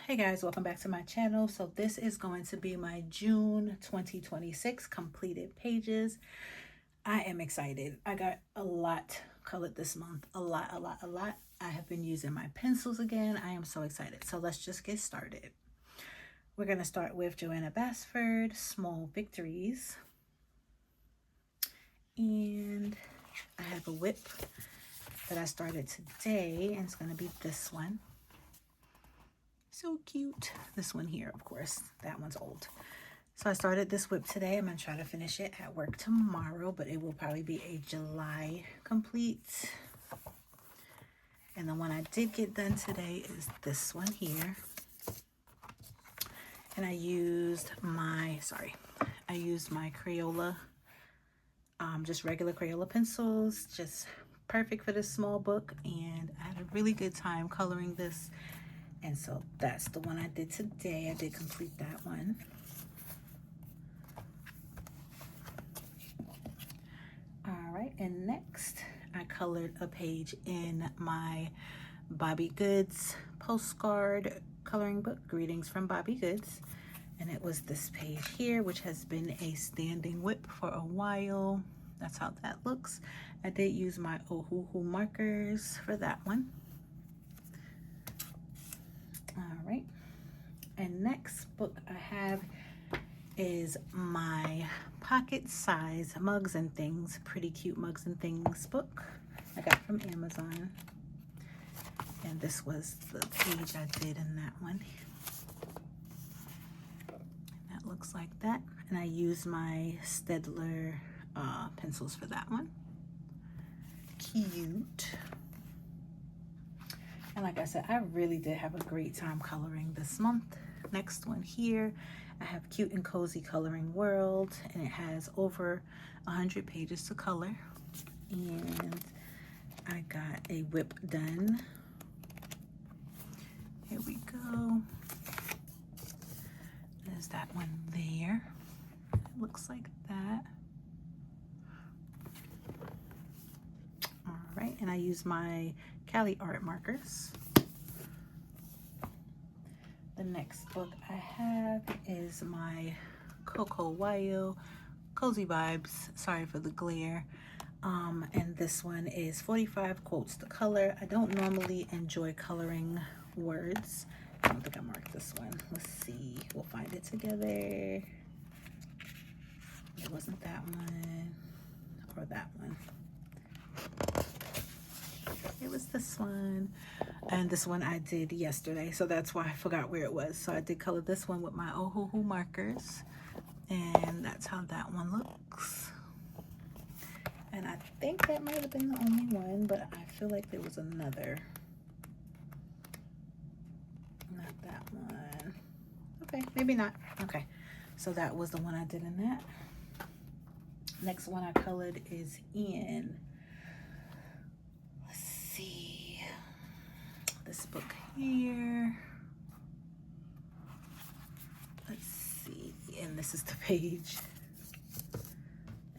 Hey guys, welcome back to my channel. So this is going to be my June 2026 completed pages. I am excited. I got a lot colored this month. A lot. I have been using my pencils again. I am so excited. So let's just get started. We're going to start with Joanna Basford, Small Victories. And I have a whip that I started today, and it's going to be this one. So cute. This one here, of course, that one's old. So I started this whip today. I'm going to try to finish it at work tomorrow, but it will probably be a July complete. And the one I did get done today is this one here. And I used my Crayola, just regular Crayola pencils, just perfect for this small book. And I had a really good time coloring this. And so that's the one I did today. I did complete that one. All right, and next I colored a page in my Bobby Goods postcard coloring book, Greetings from Bobby Goods. And it was this page here, which has been a standing whip for a while. That's how that looks. I did use my Ohuhu markers for that one. All right, and next book I have is my pocket size Mugs and Things, Pretty Cute Mugs and Things book I got from Amazon. And this was the page I did in that one. And that looks like that. And I used my Staedtler pencils for that one. Cute. And like I said, I really did have a great time coloring this month. Next one here, I have Cute and Cozy Coloring World, and it has over 100 pages to color. And I got a whip done. Here we go. There's that one there. It looks like that. All right, and I use my Cali Art markers. The next book I have is my Coco Wayo Cozy Vibes. Sorry for the glare. And this one is 45 quotes to color. I don't normally enjoy coloring words. I don't think I marked this one. Let's see. We'll find it together. It wasn't that one or that one. It was this one, and this one I did yesterday, so that's why I forgot where it was. So I did color this one with my Ohuhu markers, and that's how that one looks. And I think that might have been the only one, but I feel like there was another. Not that one. Okay, maybe not. Okay, so that was the one I did in that. Next one I colored is in, let's see, this book here. Let's see, and this is the page.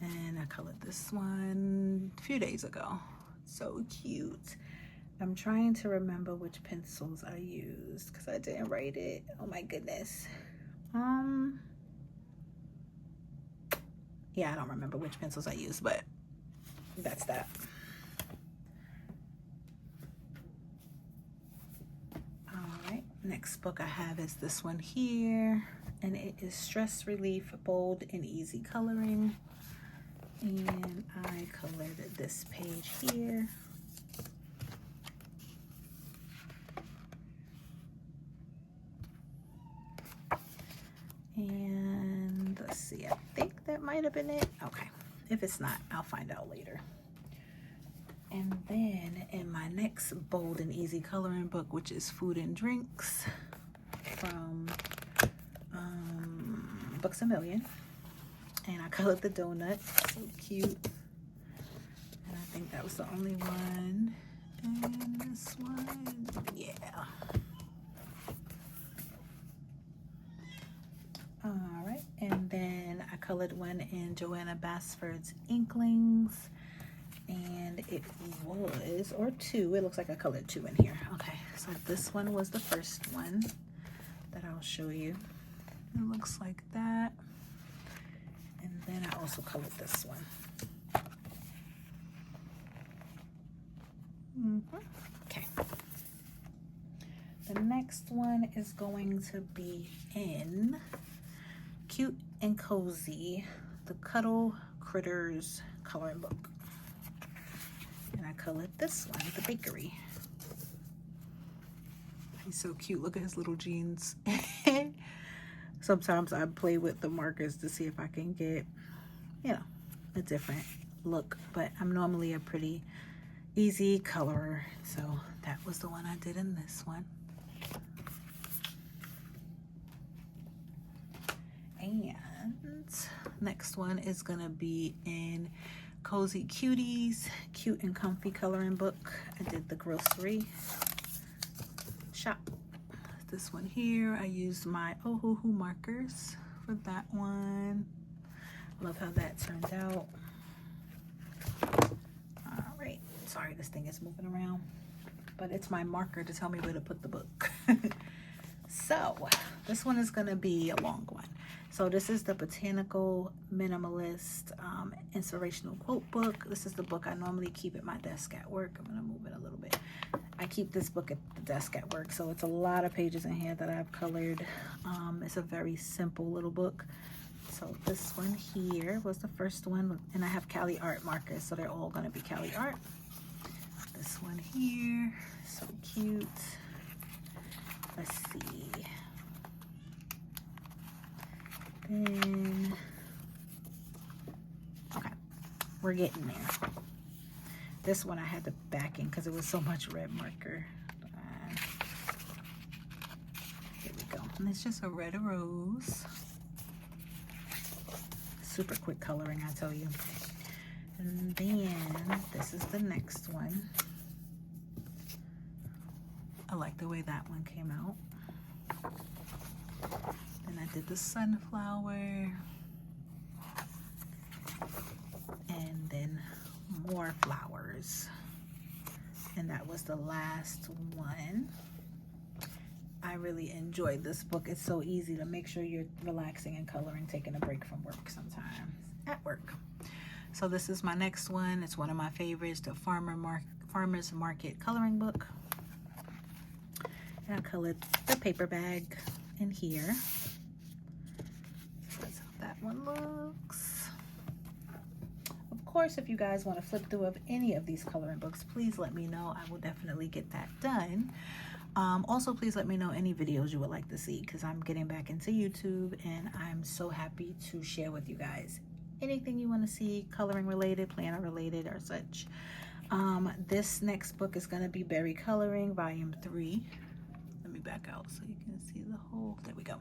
And I colored this one a few days ago. So cute. I'm trying to remember which pencils I used because I didn't write it. Oh my goodness. Yeah, I don't remember which pencils I used, but that's that. All right, next book I have is this one here, and it is Stress Relief Bold and Easy Coloring. And I colored this page here. And let's see, I think that might have been it. Okay, if it's not, I'll find out later. And then in my next Bold and Easy Coloring book, which is Food and Drinks from Books A Million, and I colored the donut. So cute. And I think that was the only one. And this one, yeah. All right, and then I colored one in Joanna Basford's Inklings, and it was, or two, it looks like I colored two in here. Okay, so this one was the first one. I'll show you. It looks like that. And then I also colored this one. Okay. The next one is going to be in Cute and Cozy, the Cuddle Critters coloring book. And I colored this one, the Bakery. He's so cute. Look at his little jeans. Sometimes I play with the markers to see if I can get, you know, a different look. But I'm normally a pretty easy colorer. So that was the one I did in this one. And next one is going to be in Cozy Cuties, Cute and Comfy coloring book. I did the grocery shop. This one here, I used my Ohuhu markers for that one. Love how that turned out. All right, sorry this thing is moving around, but it's my marker to tell me where to put the book. So this one is going to be a long one. So this is the Botanical Minimalist Inspirational Quote Book. This is the book I normally keep at my desk at work. I'm going to move it a little bit. I keep this book at the desk at work, so it's a lot of pages in here that I've colored. It's a very simple little book. So this one here was the first one, and I have Cali Art markers, so they're all going to be Cali Art. This one here, so cute. Let's see. Then, okay, we're getting there. This one I had the backing because it was so much red marker. Here we go. And it's just a red rose. Super quick coloring, I tell you. And then this is the next one. I like the way that one came out. Then I did the sunflower. And then more flowers. And that was the last one. I really enjoyed this book. It's so easy to make sure you're relaxing and coloring, taking a break from work sometimes at work. So this is my next one. It's one of my favorites, the Farmer's Market coloring book. And I colored the paper bag in here. So that's how that one looks. Of course, if you guys want to flip through of any of these coloring books, please let me know. I will definitely get that done. Also, please let me know any videos you would like to see, because I'm getting back into YouTube and I'm so happy to share with you guys anything you want to see coloring related, planner related, or such. This next book is going to be Berry Coloring Volume 3. Let me back out so you can see the whole. There we go.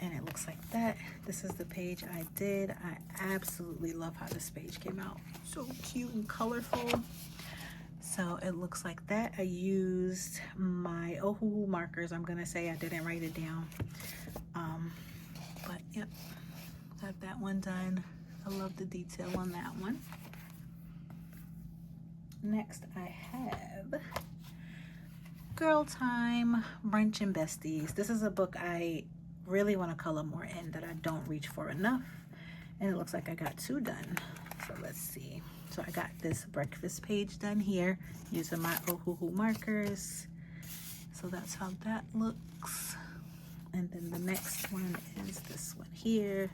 And it looks like that. This is the page I did. I absolutely love how this page came out. So cute and colorful. So it looks like that. I used my Ohuhu markers. I'm gonna say I didn't write it down. But yep, got that one done. I love the detail on that one. Next I have Girl Time, Brunch and Besties. This is a book I really want to color more in that I don't reach for enough. And it looks like I got 2 done. So let's see. So I got this breakfast page done here using my Ohuhu markers. So that's how that looks. And then the next one is this one here.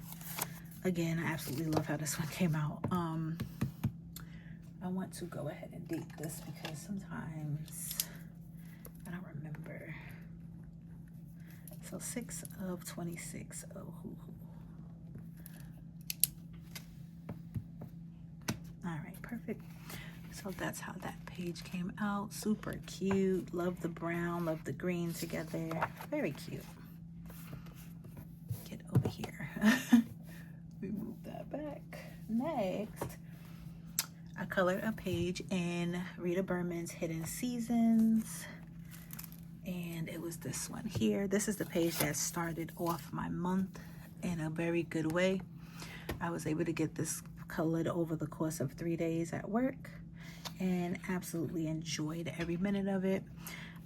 Again, I absolutely love how this one came out. I want to go ahead and date this because sometimes I don't remember. So 6/26 Ohuhu. All right, perfect. So that's how that page came out. Super cute. Love the brown, love the green together. Very cute. Get over here. We move that back. Next, I colored a page in Rita Berman's Hidden Seasons. And it was this one here. This is the page that started off my month in a very good way. I was able to get this colored over the course of 3 days at work and absolutely enjoyed every minute of it.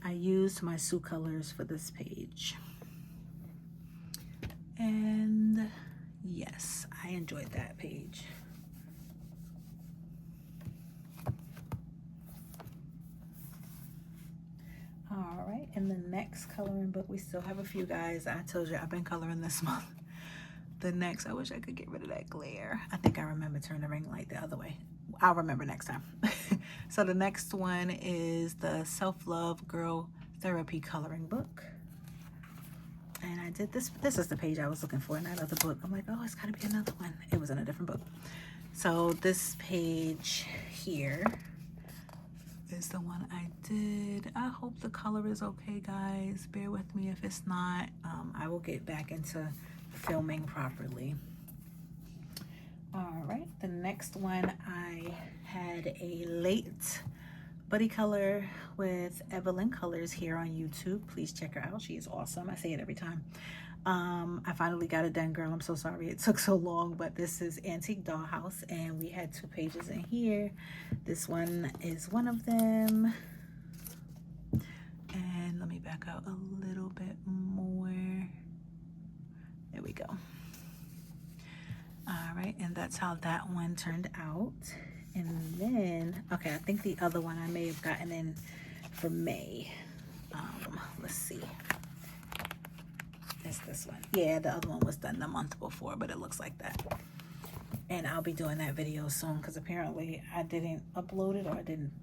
I used my Sue colors for this page. And yes, I enjoyed that page. All right, and the next coloring book, we still have a few, guys. I told you I've been coloring this month. The next, I wish I could get rid of that glare. I think I remember turning the ring light the other way. I'll remember next time. So the next one is the Self-Love Girl Therapy Coloring Book. And I did this. This is the page I was looking for in that other book. I'm like, oh, it's gotta be another one. It was in a different book. So this page here is the one I did. I hope the color is okay, guys. Bear with me if it's not. I will get back into filming properly. All right, the next one, I had a late buddy color with Evelyn Colors here on YouTube. Please check her out. She is awesome. I say it every time. I finally got it done, girl. I'm so sorry it took so long, but this is Antique Dollhouse, and we had 2 pages in here. This one is one of them. And let me back out a little bit more. There we go. All right, and that's how that one turned out. And then, okay, I think the other one I may have gotten in for May. Let's see. It's this one. Yeah, the other one was done the month before, but it looks like that. And I'll be doing that video soon because apparently I didn't upload it, or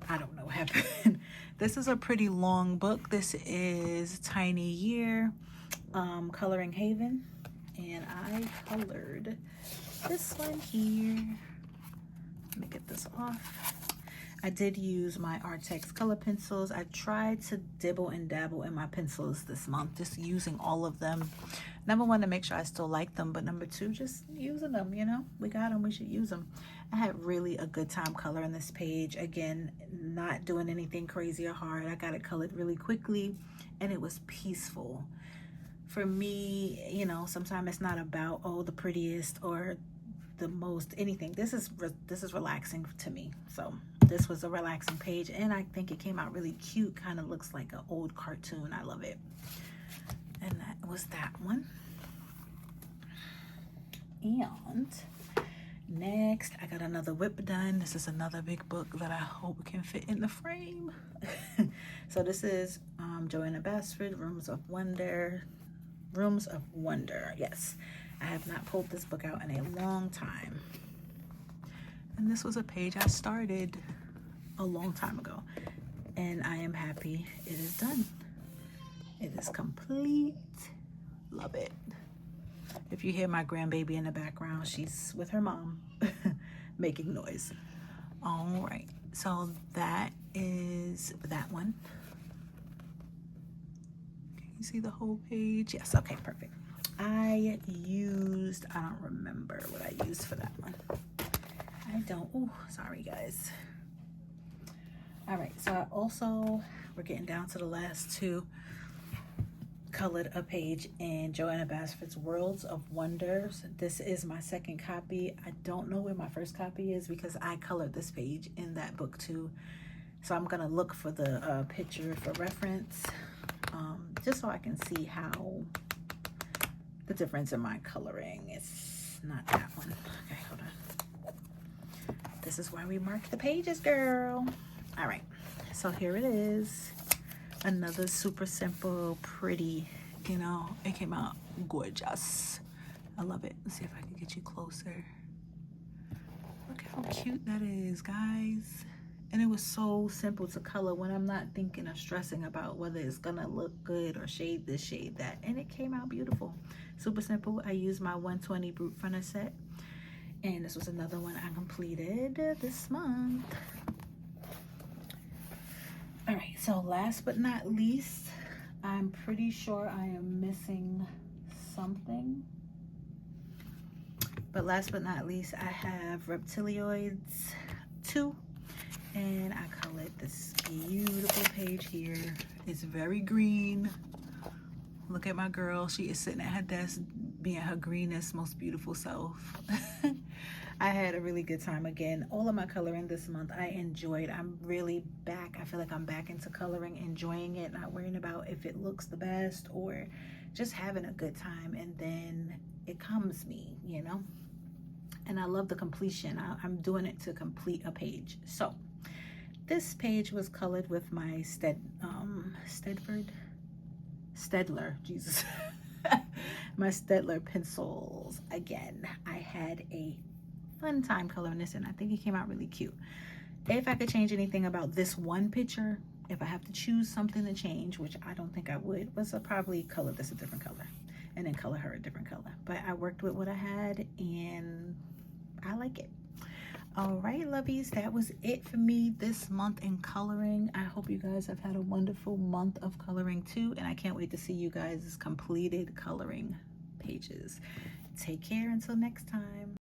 I don't know what happened. This is a pretty long book. This is Tiny Year, Coloring Haven. And I colored this one here. Let me get this off. I did use my Artex color pencils. I tried to dibble and dabble in my pencils this month, just using all of them. Number one, to make sure I still like them, but number two, just using them, you know? We got them, we should use them. I had really a good time coloring this page. Again, not doing anything crazy or hard. I got it colored really quickly, and it was peaceful. For me, you know, sometimes it's not about, oh, the prettiest or the most anything. This is relaxing to me. So this was a relaxing page, and I think it came out really cute. Kind of looks like an old cartoon. I love it. And that was that one. And next, I got another whip done. This is another big book that I hope can fit in the frame. So this is Joanna Basford, Rooms of Wonder. Rooms of Wonder. Yes, I have not pulled this book out in a long time. And this was a page I started a long time ago, and I am happy it is done. It is complete. Love it. If you hear my grandbaby in the background, she's with her mom making noise. All right, so that is that one. Can you see the whole page? Yes, okay, perfect. I don't remember what I used for that one. Oh, sorry guys. All right, so we're getting down to the last two. Colored a page in Joanna Basford's Worlds of Wonders. This is my second copy. I don't know where my first copy is because I colored this page in that book too. So I'm gonna look for the picture for reference, just so I can see how the difference in my coloring. It's not that one. Okay, hold on. This is why we mark the pages, girl. All right, so here it is. Another super simple, pretty, you know, it came out gorgeous. I love it. Let's see if I can get you closer. Look how cute that is, guys. And it was so simple to color when I'm not thinking or stressing about whether it's gonna look good or shade this, shade that. And it came out beautiful. Super simple. I used my 120 Brute Fronter set. And this was another one I completed this month. All right, so last but not least, I'm pretty sure I am missing something. But last but not least, I have Reptilioids 2. And I colored this beautiful page here. It's very green. Look at my girl. She is sitting at her desk being her greenest, most beautiful self. I had a really good time. Again, all of my coloring this month I enjoyed. I'm really back. I feel like I'm back into coloring, enjoying it, not worrying about if it looks the best or just having a good time, and then it calms me, you know. And I love the completion. I'm doing it to complete a page. So this page was colored with my Staedtler, Jesus. My Staedtler pencils. Again, I had a fun time coloring this, and I think it came out really cute. If I could change anything about this one picture, if I have to choose something to change, which I don't think I would, was I'll probably color this a different color and then color her a different color. But I worked with what I had, and I like it. All right, lovies, that was it for me this month in coloring. I hope you guys have had a wonderful month of coloring too, and I can't wait to see you guys' completed coloring pages. Take care until next time.